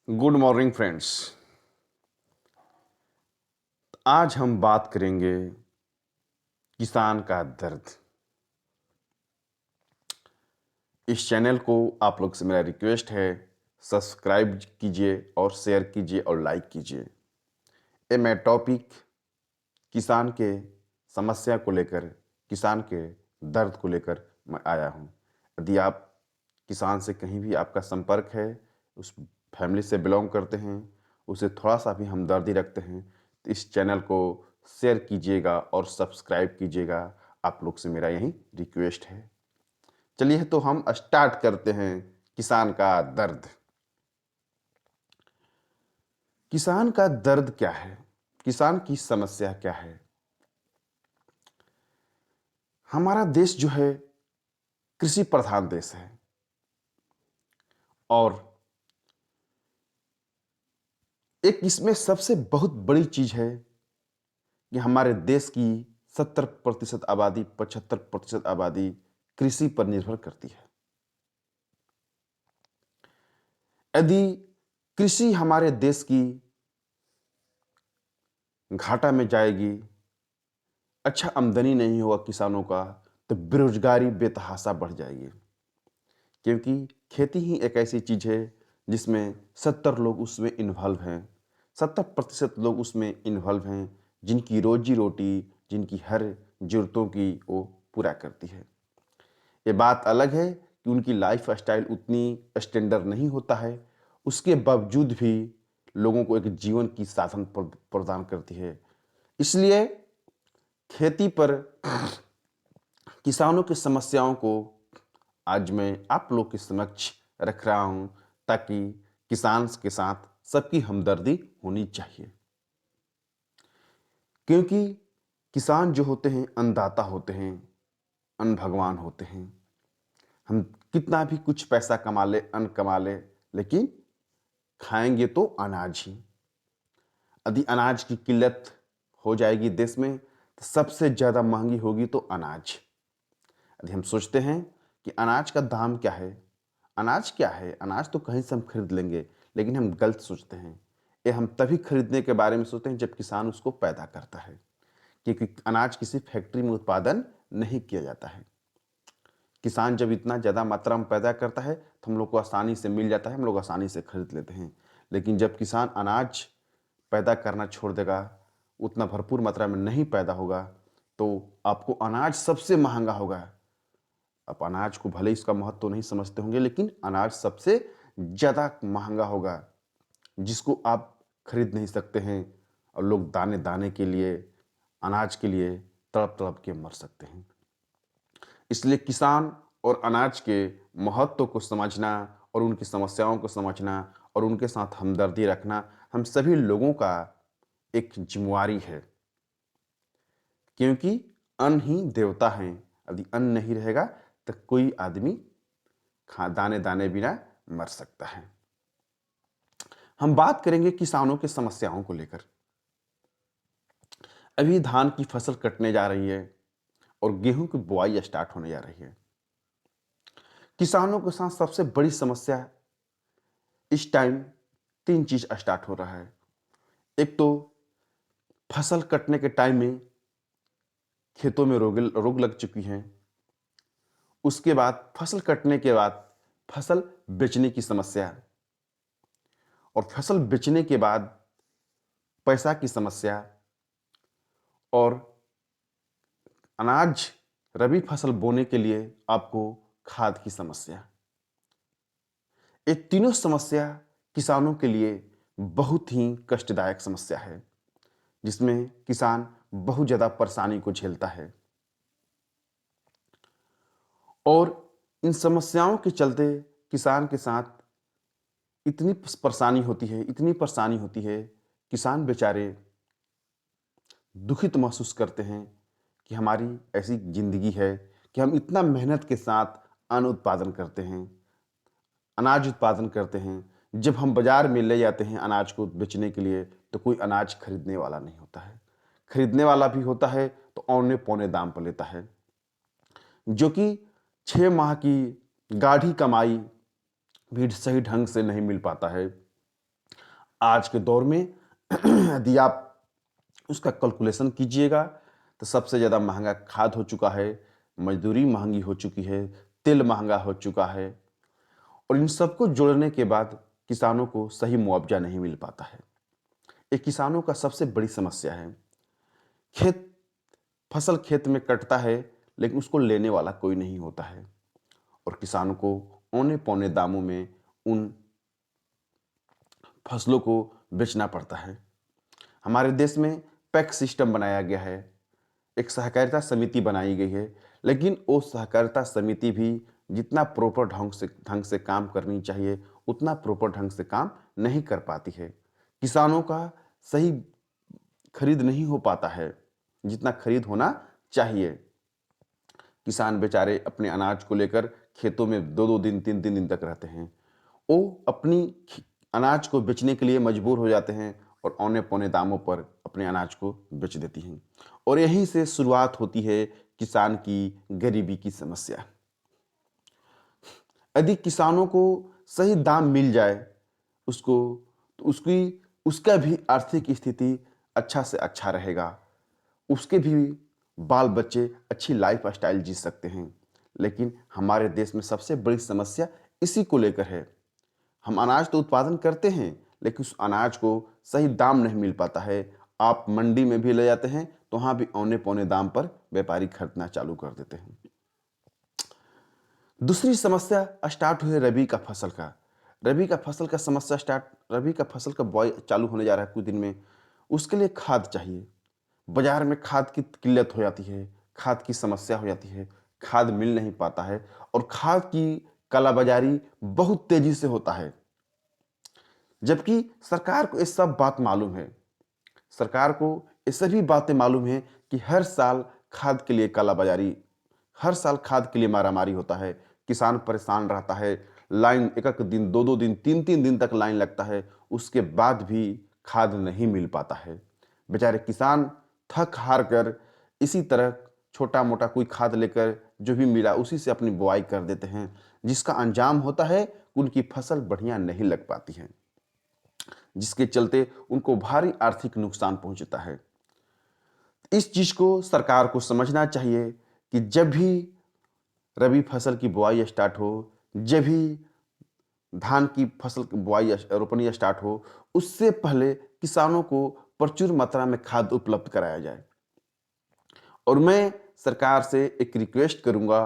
Good morning friends. आज हम बात करेंगे किसान का दर्द। इस चैनल को आप लोग से मेरा रिक्वेस्ट है, सब्सक्राइब कीजिए और शेयर कीजिए और लाइक कीजिए। ये मैं टॉपिक किसान के समस्या को लेकर, किसान के दर्द को लेकर मैं आया हूँ। यदि आप किसान से कहीं भी आपका संपर्क है, उस फैमिली से बिलोंग करते हैं, उसे थोड़ा सा भी हमदर्दी रखते हैं, तो इस चैनल को शेयर कीजिएगा और सब्सक्राइब कीजिएगा। आप लोग से मेरा यही रिक्वेस्ट है। चलिए तो हम स्टार्ट करते हैं। किसान का दर्द। किसान का दर्द क्या है? किसान की समस्या क्या है? हमारा देश जो है कृषि प्रधान देश है और एक इसमें सबसे बहुत बड़ी चीज है कि हमारे देश की 70% आबादी, 75% आबादी कृषि पर निर्भर करती है। यदि कृषि हमारे देश की घाटा में जाएगी, अच्छा आमदनी नहीं होगा किसानों का, तो बेरोजगारी बेतहाशा बढ़ जाएगी। क्योंकि खेती ही एक ऐसी चीज है जिसमें 70 लोग उसमें इन्वॉल्व हैं, 70% लोग उसमें इन्वॉल्व हैं, जिनकी रोजी रोटी, जिनकी हर जरूरतों की वो पूरा करती है। ये बात अलग है कि उनकी लाइफ स्टाइल उतनी स्टैंडर्ड नहीं होता है, उसके बावजूद भी लोगों को एक जीवन की साधन प्रदान करती है। इसलिए खेती पर किसानों की समस्याओं को आज मैं आप लोग के समक्ष रख रहा हूं, ताकि किसान के साथ सबकी हमदर्दी होनी चाहिए। क्योंकि किसान जो होते हैं अन्नदाता होते हैं, अन्न भगवान होते हैं। हम कितना भी कुछ पैसा कमा ले, अन्न कमा ले, लेकिन खाएंगे तो अनाज ही। यदि अनाज की किल्लत हो जाएगी देश में, तो सबसे ज़्यादा महंगी होगी तो अनाज। यदि हम सोचते हैं कि अनाज का दाम क्या है, अनाज क्या है, अनाज तो कहीं से हम खरीद लेंगे, लेकिन हम गलत सोचते हैं। ये हम तभी खरीदने के बारे में सोचते हैं जब किसान उसको पैदा करता है, क्योंकि अनाज किसी फैक्ट्री में उत्पादन नहीं किया जाता है। किसान जब इतना ज़्यादा मात्रा में पैदा करता है तो हम लोग को आसानी से मिल जाता है, हम लोग आसानी से खरीद लेते हैं। लेकिन जब किसान अनाज पैदा करना छोड़ देगा, उतना भरपूर मात्रा में नहीं पैदा होगा, तो आपको अनाज सबसे महंगा होगा। आप अनाज को भले इसका महत्व तो नहीं समझते होंगे, लेकिन अनाज सबसे ज़्यादा महंगा होगा, जिसको आप खरीद नहीं सकते हैं। और लोग दाने दाने के लिए, अनाज के लिए तड़प तड़प के मर सकते हैं। इसलिए किसान और अनाज के महत्व को समझना और उनकी समस्याओं को समझना और उनके साथ हमदर्दी रखना हम सभी लोगों का एक जिम्मेवारी है। क्योंकि अन्न ही देवता हैं। यदि अन्न नहीं रहेगा तो कोई आदमी दाने दाने बिना मर सकता है। हम बात करेंगे किसानों की समस्याओं को लेकर। अभी धान की फसल कटने जा रही है और गेहूं की बुआई स्टार्ट होने जा रही है। किसानों के साथ सबसे बड़ी समस्या इस टाइम 3 चीज स्टार्ट हो रहा है। एक तो फसल कटने के टाइम में खेतों में रोग लग चुकी हैं। उसके बाद फसल कटने के बाद फसल बेचने की समस्या, और फसल बेचने के बाद पैसा की समस्या, और अनाज रबी फसल बोने के लिए आपको खाद की समस्या। ये तीनों समस्या किसानों के लिए बहुत ही कष्टदायक समस्या है, जिसमें किसान बहुत ज़्यादा परेशानी को झेलता है। और इन समस्याओं के चलते किसान के साथ इतनी परेशानी होती है, इतनी परेशानी होती है, किसान बेचारे दुखित महसूस करते हैं कि हमारी ऐसी ज़िंदगी है कि हम इतना मेहनत के साथ अन्न उत्पादन करते हैं, अनाज उत्पादन करते हैं। जब हम बाज़ार में ले जाते हैं अनाज को बेचने के लिए, तो कोई अनाज खरीदने वाला नहीं होता है। खरीदने वाला भी होता है तो औने पौने दाम पर लेता है, जो कि 6 माह की गाढ़ी कमाई भी सही ढंग से नहीं मिल पाता है। आज के दौर में यदि आप उसका कैलकुलेशन कीजिएगा तो सबसे ज़्यादा महंगा खाद हो चुका है, मजदूरी महंगी हो चुकी है, तेल महंगा हो चुका है और इन सबको जोड़ने के बाद किसानों को सही मुआवजा नहीं मिल पाता है। ये किसानों का सबसे बड़ी समस्या है। खेत फसल खेत में कटता है लेकिन उसको लेने वाला कोई नहीं होता है और किसानों को औने पौने दामों में उन फसलों को बेचना पड़ता है। हमारे देश में पैक्स सिस्टम बनाया गया है, एक सहकारिता समिति बनाई गई है, लेकिन वो सहकारिता समिति भी जितना प्रॉपर ढंग से काम करनी चाहिए उतना प्रॉपर ढंग से काम नहीं कर पाती है। किसानों का सही खरीद नहीं हो पाता है जितना खरीद होना चाहिए। किसान बेचारे अपने अनाज को लेकर खेतों में दो दो दिन तीन तीन दिन तक रहते हैं। वो अपनी अनाज को बेचने के लिए मजबूर हो जाते हैं और औने पौने दामों पर अपने अनाज को बेच देती हैं और यहीं से शुरुआत होती है किसान की गरीबी की समस्या। यदि किसानों को सही दाम मिल जाए उसको तो उसका भी आर्थिक स्थिति अच्छा से अच्छा रहेगा, उसके भी बाल बच्चे अच्छी लाइफ स्टाइल जी सकते हैं। लेकिन हमारे देश में सबसे बड़ी समस्या इसी को लेकर है। हम अनाज तो उत्पादन करते हैं लेकिन उस अनाज को सही दाम नहीं मिल पाता है। आप मंडी में भी ले जाते हैं तो वहाँ भी औने पौने दाम पर व्यापारी खरीदना चालू कर देते हैं। दूसरी समस्या स्टार्ट हुई रबी का फसल का। रबी का फसल का बुआई चालू होने जा रहा है कुछ दिन में। उसके लिए खाद चाहिए। बाजार में खाद की किल्लत हो जाती है, खाद की समस्या हो जाती है, खाद मिल नहीं पाता है और खाद की कालाबाजारी बहुत तेजी से होता है। जबकि सरकार को ये सब बात मालूम है, सरकार को ये सभी बातें मालूम है कि हर साल खाद के लिए कालाबाजारी, हर साल खाद के लिए मारामारी होता है। किसान परेशान रहता है, लाइन एक एक दिन दो दो दिन तीन तीन दिन तक लाइन लगता है, उसके बाद भी खाद नहीं मिल पाता है। बेचारे किसान थक हार कर इसी तरह छोटा मोटा कोई खाद लेकर जो भी मिला उसी से अपनी बुआई कर देते हैं, जिसका अंजाम होता है कि उनकी फसल बढ़िया नहीं लग पाती है, जिसके चलते उनको भारी आर्थिक नुकसान पहुंचता है। इस चीज को सरकार को समझना चाहिए कि जब भी रबी फसल की बुआई स्टार्ट हो, जब भी धान की फसल की बुआई रोपनी स्टार्ट हो, उससे पहले किसानों को प्रचुर मात्रा में खाद उपलब्ध कराया जाए। और मैं सरकार से एक रिक्वेस्ट करूंगा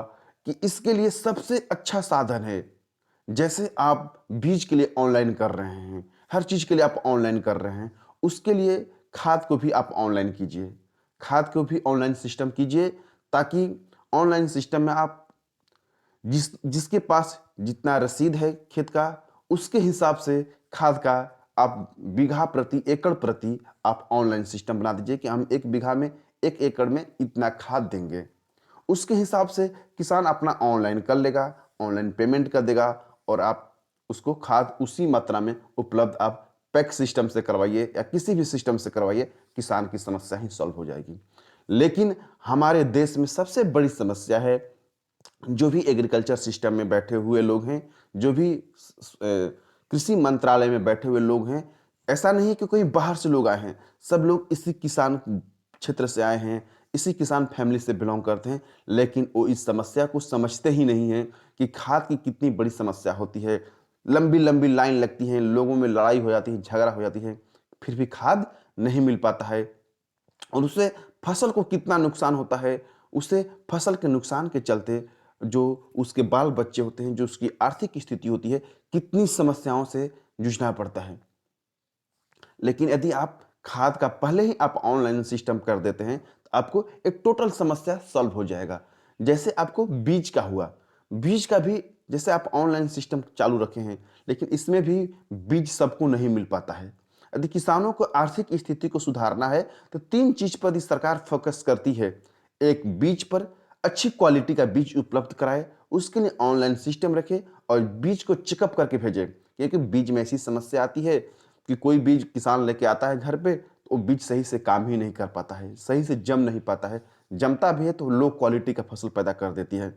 कि इसके लिए सबसे अच्छा साधन है, जैसे आप बीज के लिए ऑनलाइन कर रहे हैं, हर चीज के लिए आप ऑनलाइन कर रहे हैं, उसके लिए खाद को भी आप ऑनलाइन कीजिए, खाद को भी ऑनलाइन सिस्टम कीजिए, ताकि ऑनलाइन सिस्टम में आप जिसके पास जितना रसीद है खेत का उसके हिसाब से खाद का आप बीघा प्रति एकड़ प्रति आप ऑनलाइन सिस्टम बना दीजिए कि हम एक बीघा में एक एकड़ में इतना खाद देंगे। उसके हिसाब से किसान अपना ऑनलाइन कर लेगा, ऑनलाइन पेमेंट कर देगा और आप उसको खाद उसी मात्रा में उपलब्ध आप पैक सिस्टम से करवाइए या किसी भी सिस्टम से करवाइए, किसान की समस्या ही सॉल्व हो जाएगी। लेकिन हमारे देश में सबसे बड़ी समस्या है, जो भी एग्रीकल्चर सिस्टम में बैठे हुए लोग हैं, जो भी कृषि मंत्रालय में बैठे हुए लोग हैं, ऐसा नहीं कि कोई बाहर से लोग आए हैं, सब लोग इसी किसान क्षेत्र से आए हैं, इसी किसान फैमिली से बिलोंग करते हैं, लेकिन वो इस समस्या को समझते ही नहीं हैं कि खाद की कितनी बड़ी समस्या होती है। लंबी लंबी लाइन लगती है, लोगों में लड़ाई हो जाती है, झगड़ा हो जाती है, फिर भी खाद नहीं मिल पाता है और उससे फसल को कितना नुकसान होता है। उससे फसल के नुकसान के चलते जो उसके बाल बच्चे होते हैं, जो उसकी आर्थिक स्थिति होती है, कितनी समस्याओं से जूझना पड़ता है। लेकिन यदि आप खाद का पहले ही आप ऑनलाइन सिस्टम कर देते हैं तो आपको एक टोटल समस्या सॉल्व हो जाएगा। जैसे आपको बीज का हुआ, बीज का भी जैसे आप ऑनलाइन सिस्टम चालू रखे हैं, लेकिन इसमें भी बीज सबको नहीं मिल पाता है। यदि किसानों को आर्थिक स्थिति को सुधारना है तो तीन चीज पर सरकार फोकस करती है। एक, बीज पर अच्छी क्वालिटी का बीज उपलब्ध कराए, उसके लिए ऑनलाइन सिस्टम रखे और बीज को चेकअप करके भेजे, क्योंकि बीज में ऐसी समस्या आती है कि कोई बीज किसान लेके आता है घर पे तो वो बीज सही से काम ही नहीं कर पाता है, सही से जम नहीं पाता है, जमता भी है तो लो क्वालिटी का फसल पैदा कर देती है।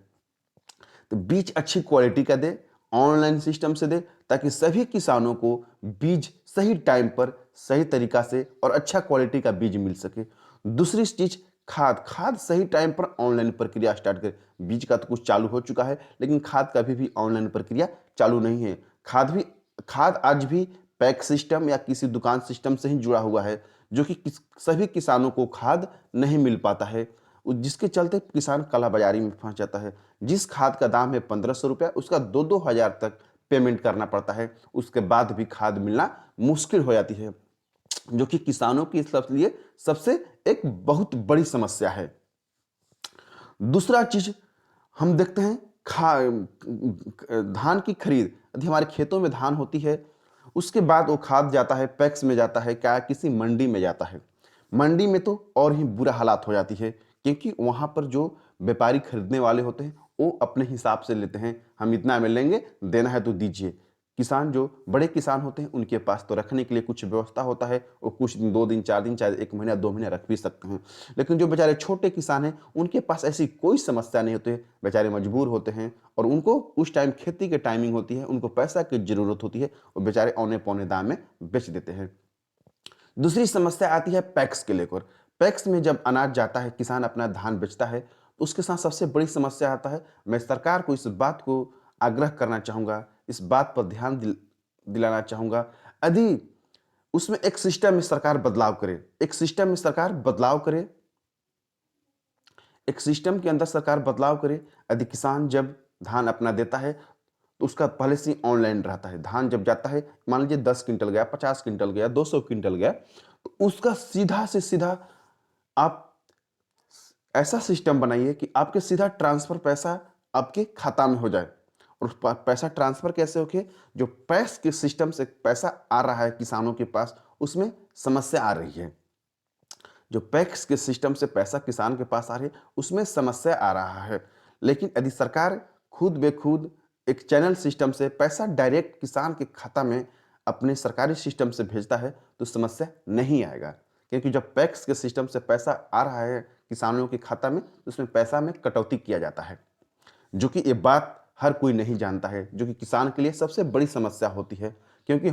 तो बीज अच्छी क्वालिटी का दे, ऑनलाइन सिस्टम से दे, ताकि सभी किसानों को बीज सही टाइम पर सही तरीका से और अच्छा क्वालिटी का बीज मिल सके। दूसरी चीज, खाद खाद सही टाइम पर ऑनलाइन प्रक्रिया स्टार्ट करे। बीज का तो कुछ चालू हो चुका है, लेकिन खाद का भी ऑनलाइन प्रक्रिया चालू नहीं है। खाद आज भी पैक सिस्टम या किसी दुकान सिस्टम से ही जुड़ा हुआ है, जो कि सभी किसानों को खाद नहीं मिल पाता है, जिसके चलते किसान काला बाजारी में फंस जाता है। जिस खाद का दाम है 1500 रुपया, उसका 2-2 हज़ार तक पेमेंट करना पड़ता है। उसके बाद भी खाद मिलना मुश्किल हो जाती है, जो कि किसानों के लिए सबसे एक बहुत बड़ी समस्या है। दूसरा चीज हम देखते हैं, धान की खरीद। यदि हमारे खेतों में धान होती है, उसके बाद वो खाद जाता है, पैक्स में जाता है, क्या किसी मंडी में जाता है। मंडी में तो और ही बुरा हालात हो जाती है, क्योंकि वहाँ पर जो व्यापारी खरीदने वाले होते हैं वो अपने हिसाब से लेते हैं, हम इतना में लेंगे, देना है तो दीजिए। किसान जो बड़े किसान होते हैं उनके पास तो रखने के लिए कुछ व्यवस्था होता है, वो कुछ दिन, 2 दिन, 4 दिन, चाहे 1 महीना 2 महीने रख भी सकते हैं। लेकिन जो बेचारे छोटे किसान हैं उनके पास ऐसी कोई समस्या नहीं होती है, बेचारे मजबूर होते हैं और उनको उस टाइम खेती की टाइमिंग होती है, उनको पैसा की जरूरत होती है, वो बेचारे औने पौने दाम में बेच देते हैं। दूसरी समस्या आती है पैक्स के लेकर। पैक्स में जब अनाज जाता है, किसान अपना धान बेचता है, तो उसके साथ सबसे बड़ी समस्या आता है। मैं सरकार को इस बात को आग्रह करना चाहूँगा, इस बात पर ध्यान दिलाना चाहूँगा, यदि उसमें एक सिस्टम में सरकार बदलाव करे, एक सिस्टम में सरकार बदलाव करे, एक सिस्टम के अंदर सरकार बदलाव करे। यदि किसान जब धान अपना देता है तो उसका पहले से ऑनलाइन रहता है। धान जब जाता है, मान लीजिए 10 क्विंटल गया, 50 क्विंटल गया, 200 क्विंटल गया, तो उसका सीधा से सीधा आप ऐसा सिस्टम बनाइए कि आपके सीधा ट्रांसफर पैसा आपके खाता में हो जाए। और पैसा ट्रांसफर कैसे होके, जो पैक्स के सिस्टम से पैसा आ रहा है किसानों के पास, उसमें समस्या आ रही है। जो पैक्स के सिस्टम से पैसा किसान के पास आ रही है, उसमें समस्या आ रहा है। लेकिन यदि सरकार खुद बेखुद एक चैनल सिस्टम से पैसा डायरेक्ट किसान के खाता में अपने सरकारी सिस्टम से भेजता है, तो समस्या नहीं आएगा। क्योंकि जब पैक्स के सिस्टम से पैसा आ रहा है किसानों के खाता में, तो उसमें पैसा में कटौती किया जाता है, जो कि ये बात हर कोई नहीं जानता है, जो कि किसान के लिए सबसे बड़ी समस्या होती है। क्योंकि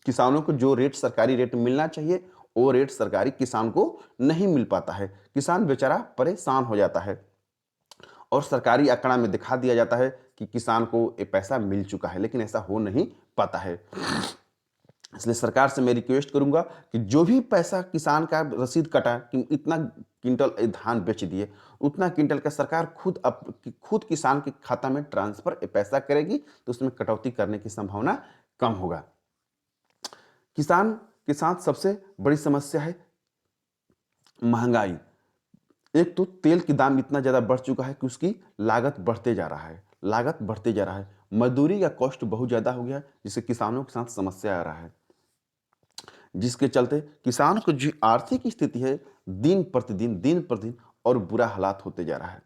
किसानों को जो रेट, सरकारी रेट मिलना चाहिए, वो रेट सरकारी किसान को नहीं मिल पाता है। किसान बेचारा परेशान हो जाता है और सरकारी आंकड़ा में दिखा दिया जाता है कि किसान को ये पैसा मिल चुका है, लेकिन ऐसा हो नहीं पाता है। इसलिए सरकार से मैं रिक्वेस्ट करूंगा कि जो भी पैसा किसान का रसीद कटा कि इतना क्विंटल धान बेच दिए, उतना क्विंटल का सरकार खुद किसान के खाता में ट्रांसफर पैसा करेगी, तो उसमें कटौती करने की संभावना कम होगा। किसान के साथ सबसे बड़ी समस्या है महंगाई। एक तो तेल की दाम इतना ज़्यादा बढ़ चुका है कि उसकी लागत बढ़ते जा रहा है, लागत बढ़ते जा रहा है। मजदूरी का कॉस्ट बहुत ज़्यादा हो गया, जिससे किसानों के साथ समस्या आ रहा है, जिसके चलते किसान को जो आर्थिक स्थिति है, दिन प्रतिदिन और बुरा हालात होते जा रहा है,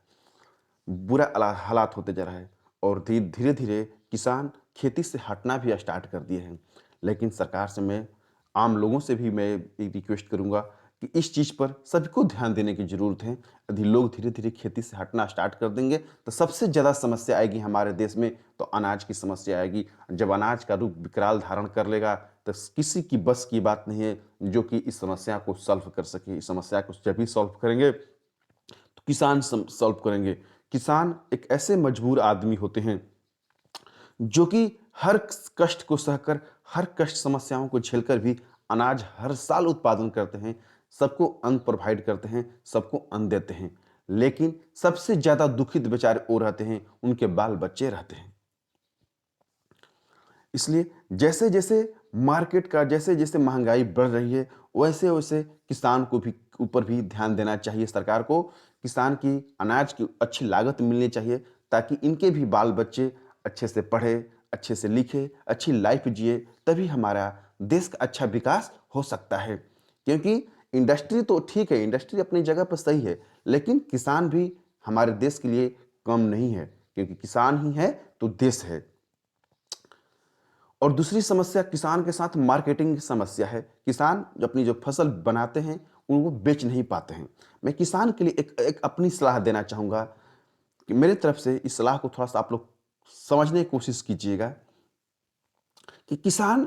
हालात होते जा रहा है। और धीरे धीरे किसान खेती से हटना भी स्टार्ट कर दिए हैं। लेकिन सरकार से मैं, आम लोगों से भी मैं रिक्वेस्ट करूंगा कि इस चीज़ पर सभी को ध्यान देने की ज़रूरत है। यदि लोग धीरे धीरे खेती से हटना स्टार्ट कर देंगे, तो सबसे ज़्यादा समस्या आएगी हमारे देश में, तो अनाज की समस्या आएगी। जब अनाज का रूप विकराल धारण कर लेगा, तो किसी की बस की बात नहीं है जो कि इस समस्या को सॉल्व कर सके। इस समस्या को जब भी सॉल्व करेंगे तो किसान सॉल्व करेंगे। किसान एक ऐसे मजबूर आदमी होते हैं जो कि हर कष्ट को सहकर, हर कष्ट समस्याओं को झेलकर भी अनाज हर साल उत्पादन करते हैं, सबको अन्न प्रोवाइड करते हैं, सबको अन्न देते हैं। लेकिन सबसे ज्यादा दुखित बेचारे वो रहते हैं, उनके बाल बच्चे रहते हैं। इसलिए जैसे जैसे मार्केट का, जैसे जैसे महंगाई बढ़ रही है, वैसे वैसे किसान को भी ऊपर भी ध्यान देना चाहिए। सरकार को किसान की अनाज की अच्छी लागत मिलनी चाहिए, ताकि इनके भी बाल बच्चे अच्छे से पढ़े, अच्छे से लिखे, अच्छी लाइफ जिए, तभी हमारा देश का अच्छा विकास हो सकता है। क्योंकि इंडस्ट्री तो ठीक है, इंडस्ट्री अपनी जगह पर सही है, लेकिन किसान भी हमारे देश के लिए कम नहीं है, क्योंकि किसान ही है तो देश है। और दूसरी समस्या किसान के साथ मार्केटिंग की समस्या है। किसान जो अपनी जो फसल बनाते हैं उनको बेच नहीं पाते हैं। मैं किसान के लिए एक अपनी सलाह देना चाहूँगा कि मेरे तरफ से इस सलाह को थोड़ा सा आप लोग समझने की कोशिश कीजिएगा कि किसान